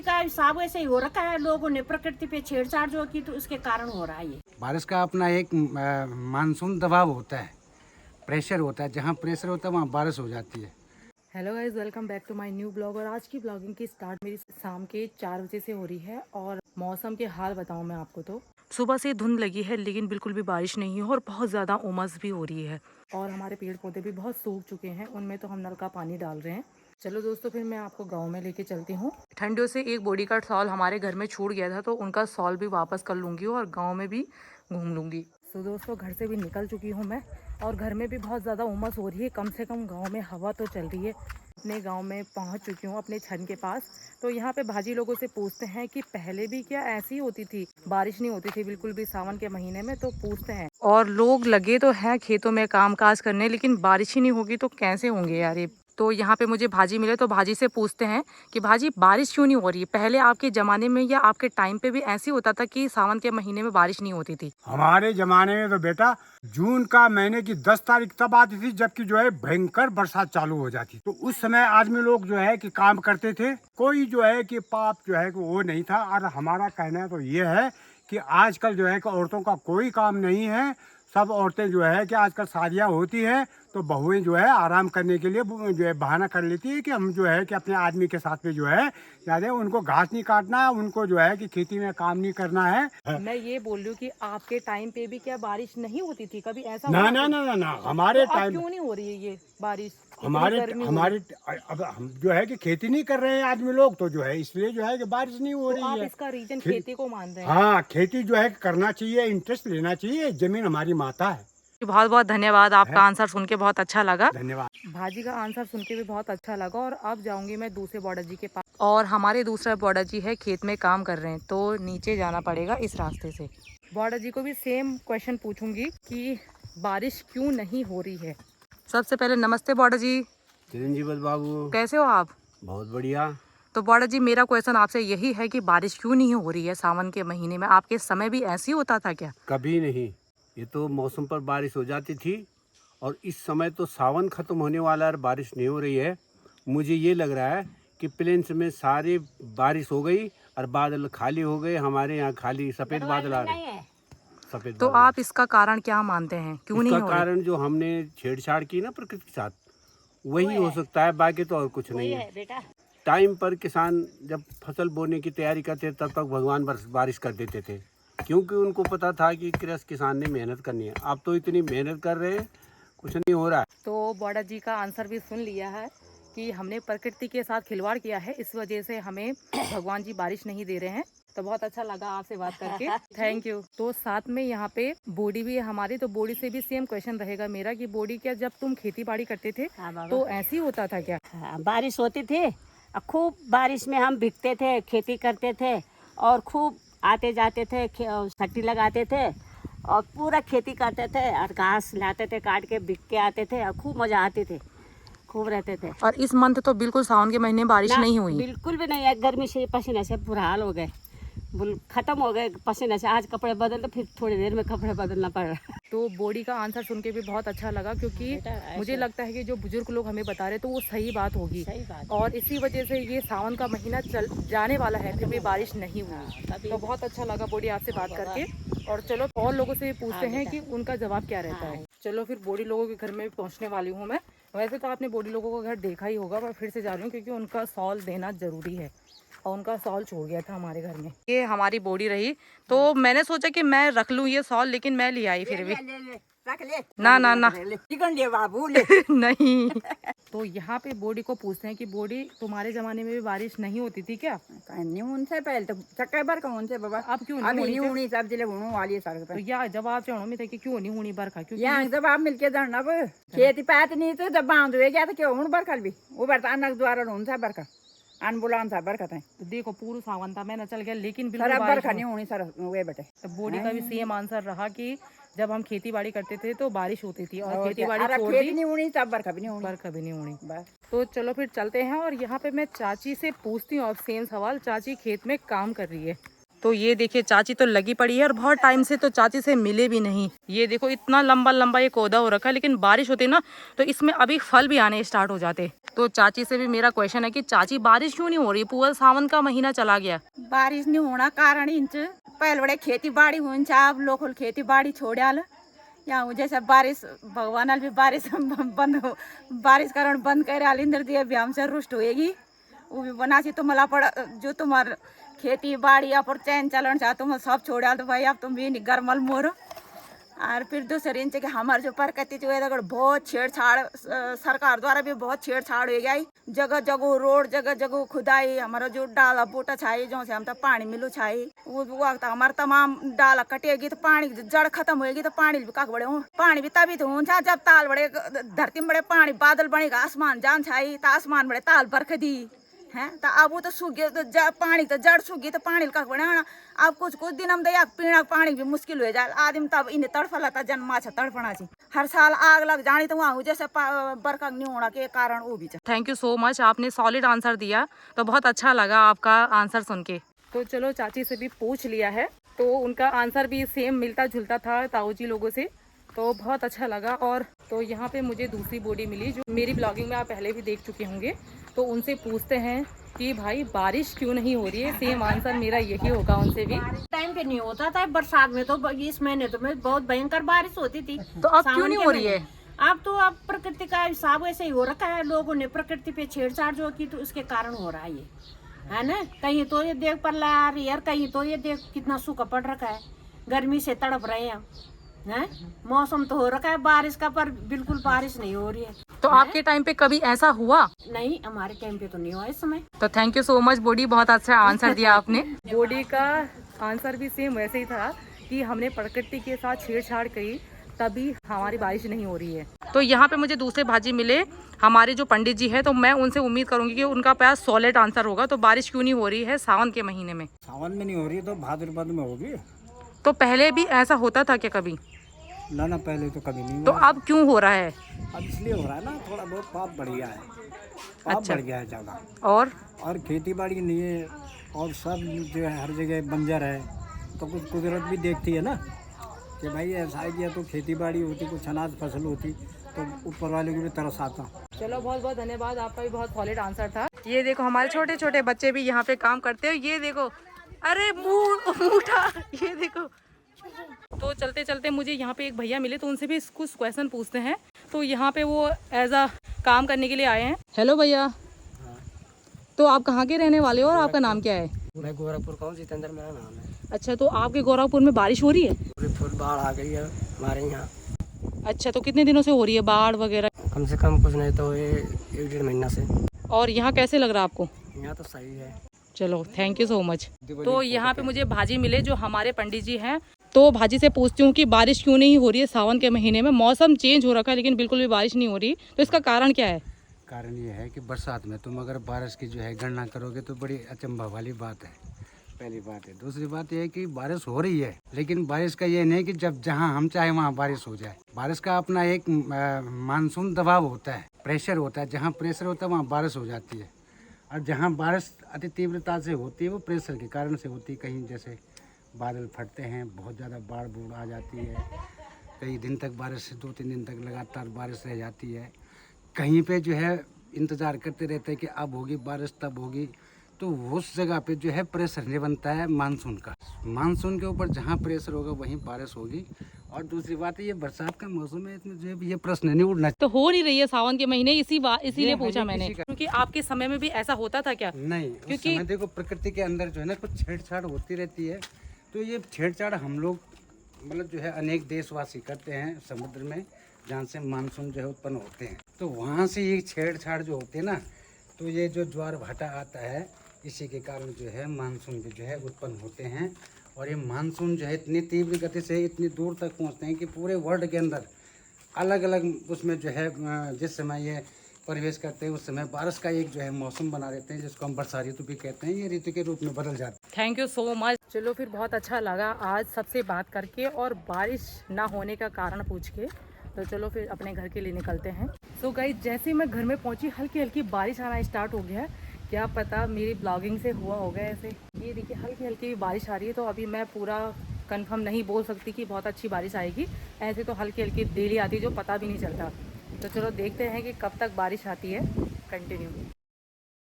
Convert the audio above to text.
का हिसाब ऐसे ही हो रखा है, लोगों ने प्रकृति पे छेड़छाड़ जो की तो उसके कारण हो रहा है ये। बारिश का अपना एक मानसून दबाव होता है, प्रेशर होता है, जहाँ प्रेशर होता है वहाँ बारिश हो जाती है। Hello guys, welcome back to my new blog. और आज की ब्लॉगिंग की स्टार्ट मेरी शाम के 4 बजे से हो रही है। और मौसम के हाल बताऊं मैं आपको तो सुबह से धुंध लगी है, लेकिन बिल्कुल भी बारिश नहीं है और बहुत ज़्यादा उमस भी हो रही है। और हमारे पेड़ पौधे भी बहुत सूख चुके हैं, उनमें तो हम नल का पानी डाल रहे हैं। चलो दोस्तों, फिर मैं आपको गाँव में लेके चलती हूँ। ठंडियों से एक बॉडी का शॉल हमारे घर में छूट गया था, तो उनका शॉल भी वापस कर लूँगी और गाँव में भी घूम लूँगी। तो दोस्तों, घर से भी निकल चुकी हूँ मैं और घर में भी बहुत ज़्यादा उमस हो रही है। कम से कम गांव में हवा तो चल रही है। अपने गांव में पहुंच चुकी हूँ, अपने छन के पास। तो यहाँ पे भाजी लोगों से पूछते हैं कि पहले भी क्या ऐसी होती थी, बारिश नहीं होती थी बिल्कुल भी सावन के महीने में। तो पूछते हैं, और लोग लगे तो हैं खेतों में काम काज करने, लेकिन बारिश ही नहीं होगी तो कैसे होंगे यार ये। तो यहाँ पे मुझे भाजी मिले, तो भाजी से पूछते हैं कि भाजी बारिश क्यों नहीं हो रही है। पहले आपके ज़माने में या आपके टाइम पे भी ऐसी होता था कि सावन के महीने में बारिश नहीं होती थी? हमारे जमाने में तो बेटा जून का महीने की 10 तारीख तब आती थी, जबकि जो है भयंकर बरसात चालू हो जाती। तो उस समय आदमी लोग जो है कि काम करते थे, कोई जो है कि पाप जो है कि वो नहीं था। और हमारा कहना तो ये है कि आजकल जो है कि औरतों का कोई काम नहीं है। सब औरतें जो है कि आजकल शादियाँ होती हैं तो बहुएं जो है आराम करने के लिए जो है बहाना कर लेती है कि हम जो है कि अपने आदमी के साथ में जो है ज्यादा उनको घास नहीं काटना है, उनको जो है कि खेती में काम नहीं करना है। मैं ये बोल रही हूँ कि आपके टाइम पे भी क्या बारिश नहीं होती थी कभी? ऐसा ना हुआ ना कि- ना ना ना हमारे तो अब टाइम क्यों नहीं हो रही है ये बारिश? इतनी हमारे गर्मी हो हमारे रही है। अब हम जो है कि खेती नहीं कर रहे हैं आदमी लोग, तो जो है इसलिए जो है कि बारिश नहीं हो तो रही आप है। इसका रीजन खे- खेती को मान रहे हैं? हाँ, खेती जो है करना चाहिए, इंटरेस्ट लेना चाहिए, जमीन हमारी माता है। बहुत बहुत धन्यवाद, आपका है? आंसर सुन के बहुत अच्छा लगा। धन्यवाद। भाजी का आंसर सुन के भी बहुत अच्छा लगा। और अब जाऊंगी मैं दूसरे बॉर्डर जी के पास। और हमारे दूसरा बॉर्डर जी है, खेत में काम कर रहे हैं, तो नीचे जाना पड़ेगा इस रास्ते से। बॉर्डर जी को भी सेम क्वेश्चन पूछूंगी कि बारिश क्यों नहीं हो रही है। सबसे पहले नमस्ते बॉर्डर जी, चिरंजीवी बाबू, कैसे हो आप? बहुत बढ़िया। तो बॉर्डर जी, मेरा क्वेश्चन आपसे यही है कि बारिश क्यों नहीं हो रही है सावन के महीने में? आपके समय भी ऐसी होता था क्या? कभी नहीं, ये तो मौसम पर बारिश हो जाती थी। और इस समय तो सावन खत्म होने वाला है और बारिश नहीं हो रही है। मुझे ये लग रहा है कि प्लेन्स में सारे बारिश हो गई और बादल खाली हो गए। हमारे यहाँ खाली सफ़ेद बादल आ रहे हैं, सफ़ेद तो बादल। आप इसका कारण क्या मानते हैं, क्यों नहीं इसका हो रही? कारण जो हमने छेड़छाड़ की ना प्रकृति के साथ, वही हो सकता है, बाकी तो और कुछ नहीं है। बेटा टाइम पर किसान जब फसल बोने की तैयारी करते तब तक भगवान बारिश कर देते थे, क्योंकि उनको पता था कि कृषि किसान ने मेहनत करनी है। अब तो इतनी मेहनत कर रहे हैं, कुछ नहीं हो रहा है। तो बॉर्डर जी का आंसर भी सुन लिया है कि हमने प्रकृति के साथ खिलवाड़ किया है, इस वजह से हमें भगवान जी बारिश नहीं दे रहे हैं। तो बहुत अच्छा लगा आपसे बात करके, थैंक यू। तो साथ में यहाँ पे बॉडी भी है हमारी, तो बॉडी से भी सेम क्वेश्चन रहेगा मेरा कि बॉडी, क्या जब तुम खेती बाड़ी करते थे तो ऐसी होता था क्या? हाँ, बारिश होती थी और खूब बारिश में हम भीगते थे, खेती करते थे और खूब आते जाते थे, छट्टी लगाते थे और पूरा खेती करते थे और घास लाते थे काट के, भीग के आते थे और खूब मजा आते थे, खूब रहते थे। और इस मंथ तो बिल्कुल सावन के महीने बारिश ना, नहीं हुई। बिल्कुल भी नहीं है। गर्मी से पसीने से बुरा हाल हो गए, खत्म हो गए पसीने से। आज कपड़े बदल तो फिर थोड़ी देर में कपड़े बदलना पड़ रहा है। तो बॉडी का आंसर सुन के भी बहुत अच्छा लगा, क्योंकि मुझे लगता है कि जो बुजुर्ग लोग हमें बता रहे तो वो सही बात होगी। सही बात। और इसी वजह से ये सावन का महीना चल जाने वाला है, फिर भी बारिश नहीं हुई। तो बहुत अच्छा लगा बॉडी आपसे बात करके। और चलो और लोगों से भी पूछते हैं कि उनका जवाब क्या रहता है। चलो फिर बॉडी लोगों के घर में भी पहुंचने वाली हूँ मैं। वैसे तो आपने बॉडी लोगों का घर देखा ही होगा, पर फिर से जा रही हूँ क्योंकि उनका सॉल देना जरूरी है और उनका सॉल छोड़ गया था हमारे घर में। ये हमारी बॉडी रही, तो मैंने सोचा कि मैं रख लूँ ये सॉल, लेकिन मैं ले आई फिर भी। रख ले। ना ना ना चिकन ले बाबू ले। नहीं। तो यहाँ पे बॉडी को पूछते हैं कि बॉडी, तुम्हारे जमाने में भी बारिश नहीं होती थी क्या? नहीं उनसे पहले तो चक्कर भर का उनसे बाबा अब क्यों अभी नहीं नहीं होनी? होनी सब जिले होने वाली है सड़क तो पे। या जवाब चढ़ो में थे कि क्यों नहीं होनी बरखा, क्योंकि यहाँ जब आप मिलके जाना अब खेती पात नहीं तो जब बांध हुए गया तो क्यों हूँ बरखा भी वो बरता अनक द्वारा होने बरखा अनबुलान था बरखा था। तो देखो पूरा सावन था, मैं चल गया, लेकिन सर बिल्कुल अब बारिश बरखा नहीं। नहीं होनी सर वे बेटे। तो बॉडी का भी सेम आंसर रहा कि जब हम खेती बाड़ी करते थे तो बारिश होती थी, और और खेती बाड़ी अरे छोड़ खेती दी, नहीं होनी तब बरखा भी नहीं होनी बरखा भी नहीं होनी। बस। तो चलो फिर चलते हैं। और यहाँ पे मैं चाची से पूछती हूँ अब सेम सवाल। चाची खेत में काम कर रही है, तो तो ये देखिए चाची तो लगी पड़ी है और बहुत टाइम से तो चाची से मिले भी नहीं। ये देखो इतना लंबा लंबा ये पौधा हो रखा है, लेकिन बारिश होती ना तो इसमें अभी फल भी आने स्टार्ट हो जाते। तो चाची से भी मेरा क्वेश्चन है कि चाची बारिश क्यों नहीं हो रही? पूरा सावन का महीना चला गया। बारिश नहीं होना कारण इंच पहले बड़े खेती बाड़ी हुन्छ अब लोकल खेती बाड़ी छोड़्याल यहाँ जैसे बारिश भगवान भी बारिश बंद हो बारिश कारण बंद कर इंद्र दिए भी हमसे रुष्ट होएगी वो भी बना सी तुम पड़ जो तुम्हार खेती बाड़ी या पर चैन चलन चाह तुम सब छोड़ा तो भाई अब तुम भी नहीं गरमल मोर। और फिर दूसरे इंच के हमारे जो प्रकृति जो है अगर बहुत छेड़छाड़ सरकार द्वारा भी बहुत छेड़छाड़ हो गई। जगह जगह रोड जगह जगह खुदाई हमारा जो डाला बोटा छाई जो से हम तो पानी मिलू छाई वो वक्त हमारा तमाम डाला कटेगी तो पानी जड़ खत्म होएगी तो पानी भी काक बड़े हो पानी भी तभी तो होता जब ताल बड़े धरती में बड़े पानी बादल बनेगा आसमान जान छाई तो आसमान बड़े ताल बरख दी है तो अब वो तो सूख गया तो पानी तो जड़ सूख गई तो पानी का बना अब कुछ दिन हम दया पीना पानी भी मुश्किल हो जाए आदमी तब इन्हें तड़फला था जन्मा तड़पना ची हर साल आग लग जानी तो वहाँ जैसे बरखा नहीं होना के कारण वो भी। थैंक यू सो मच, आपने सॉलिड आंसर दिया तो बहुत अच्छा लगा आपका आंसर सुन के। तो चलो चाची से भी पूछ लिया है तो उनका आंसर भी सेम मिलता जुलता था ताऊ जी लोगों से, तो बहुत अच्छा लगा। और तो यहाँ पे मुझे दूसरी बॉडी मिली जो मेरी ब्लॉगिंग में आप पहले भी देख चुके होंगे, तो उनसे पूछते हैं कि भाई बारिश क्यों नहीं हो रही है। सेम आंसर मेरा यही होगा उनसे भी। टाइम पे नहीं होता था, बरसात में तो इस महीने तो में बहुत भयंकर बारिश होती थी। तो अब क्यों नहीं हो रही है? अब प्रकृति का हिसाब ऐसे ही हो रखा है, लोगों ने प्रकृति पे छेड़छाड़ जो की तो उसके कारण हो रहा है ये, है ना। कहीं तो ये देख पर ला रही है, कहीं तो ये देख कितना सूखा पड़ रखा है, गर्मी से तड़प रहे हैं। मौसम तो हो रखा है बारिश का पर बिल्कुल बारिश नहीं हो रही है। तो आपके टाइम पे कभी ऐसा हुआ? नहीं, हमारे टाइम पे तो नहीं हुआ इस समय। तो thank you so much body, बहुत अच्छा आंसर दिया आपने। बॉडी का आंसर भी सेम वैसे ही था कि हमने प्रकृति के साथ छेड़छाड़ करी तभी हमारी बारिश नहीं हो रही है। तो यहाँ पे मुझे दूसरे भाजी मिले हमारे जो पंडित जी है, तो मैं उनसे उम्मीद करूंगी कि उनका पास सॉलिड आंसर होगा। तो बारिश क्यों नहीं हो रही है सावन के महीने में? सावन में नहीं हो रही तो भाद्रपद में होगी। तो पहले भी ऐसा होता था क्या कभी? ना पहले तो कभी नहीं तो हुआ। अब क्यों हो रहा है? अब इसलिए हो रहा है ना, थोड़ा बहुत पाप बढ़ गया है, पाप अच्छा। बढ़ गया है ज़्यादा, और खेती बाड़ी नहीं है और सब जो है हर जगह बंजर है। तो कुछ कुदरत भी देखती है ना कि भाई ऐसा है किया तो खेती बाड़ी होती, कुछ अनाज फसल होती तो ऊपर वाले को भी तरस आता। चलो बहुत बहुत धन्यवाद, आपका भी बहुत सॉलिड आंसर था। ये देखो हमारे छोटे छोटे बच्चे भी यहाँ पे काम करते हैं। ये देखो, अरे मूठा, ये देखो। तो चलते चलते मुझे यहाँ पे एक भैया मिले तो उनसे भी कुछ क्वेश्चन पूछते हैं। तो यहाँ पे वो एज अ काम करने के लिए आए हैं। हेलो भैया, तो आप कहाँ के रहने वाले हो और आपका नाम क्या है? मैं गोरखपुर का हूँ, जितेंद्र मेरा नाम है। अच्छा, तो आपके गोरखपुर में बारिश हो रही है? पूरी फुल बाढ़ आ गई है हमारे यहाँ। अच्छा, तो कितने दिनों से हो रही है बाढ़ वगैरह? कम से कम कुछ नहीं तो ये 1-1.5 महीना से। और यहाँ कैसे लग रहा है आपको? यहाँ तो सही है। चलो थैंक यू सो मच। तो यहाँ पे मुझे भाजी मिले जो हमारे पंडित जी हैं। तो भाजी से पूछती हूँ कि बारिश क्यों नहीं हो रही है सावन के महीने में? मौसम चेंज हो रखा है लेकिन बिल्कुल भी बारिश नहीं हो रही, तो इसका कारण क्या है? कारण ये है कि बरसात में तुम अगर बारिश की जो है गणना करोगे तो बड़ी अचंभा वाली बात है, पहली बात है। दूसरी बात यह है कि बारिश हो रही है, लेकिन बारिश का ये नहीं कि जब जहाँ हम चाहे वहाँ बारिश हो जाए। बारिश का अपना एक मानसून दबाव होता है, प्रेशर होता है। जहाँ प्रेशर होता है वहाँ बारिश हो जाती है, और जहाँ बारिश अति तीव्रता से होती है वो प्रेशर के कारण से होती है। कहीं जैसे बादल फटते हैं, बहुत ज़्यादा बाढ़ बूढ़ आ जाती है, कई दिन तक बारिश, 2-3 दिन तक लगातार बारिश रह जाती है। कहीं पे जो है इंतज़ार करते रहते हैं कि अब होगी बारिश, तब होगी, तो उस जगह पे जो है प्रेशर नहीं बनता है मानसून का। मानसून के ऊपर जहाँ प्रेशर होगा वहीं बारिश होगी। और दूसरी बात है ये बरसात का मौसम है, इसमें जो है ये प्रश्न नहीं उठना। तो हो नहीं रही है सावन के महीने, इसीलिए पूछा मैंने, क्योंकि आपके समय में भी ऐसा होता था क्या? नहीं, क्योंकि देखो प्रकृति के अंदर जो है ना कुछ छेड़छाड़ होती रहती है। तो ये छेड़छाड़ हम लोग मतलब जो है अनेक देशवासी करते हैं समुद्र में, जहाँ से मानसून जो है उत्पन्न होते हैं। तो वहाँ से ये छेड़छाड़ जो होते हैं ना, तो ये जो ज्वार भाटा आता है, इसी के कारण जो है मानसून भी जो है उत्पन्न होते हैं। और ये मानसून जो है इतनी तीव्र गति से इतनी दूर तक पहुँचते हैं कि पूरे वर्ल्ड के अंदर अलग अलग उसमें जो है जिस समय ये प्रवेश करते हैं उस समय बारिश का एक जो है मौसम बना देते हैं, जिसको हम वर्षा ऋतु भी कहते हैं। ये ऋतु के रूप में बदल जाते हैं। Thank you so much. चलो फिर बहुत अच्छा लगा आज सबसे बात करके और बारिश ना होने का कारण पूछ के। तो चलो फिर अपने घर के लिए निकलते हैं। सो गाइस, जैसे मैं घर में पहुंची हल्की हल्की बारिश आना स्टार्ट हो गया है। क्या पता मेरी ब्लॉगिंग से हुआ होगा ऐसे। ये देखिए हल्की हल्की बारिश आ रही है, तो अभी मैं पूरा कंफर्म नहीं बोल सकती कि बहुत अच्छी बारिश आएगी। ऐसे तो हल्की हल्की डेली आती है जो पता भी नहीं चलता। तो चलो देखते हैं कि कब तक बारिश आती है। कंटिन्यू।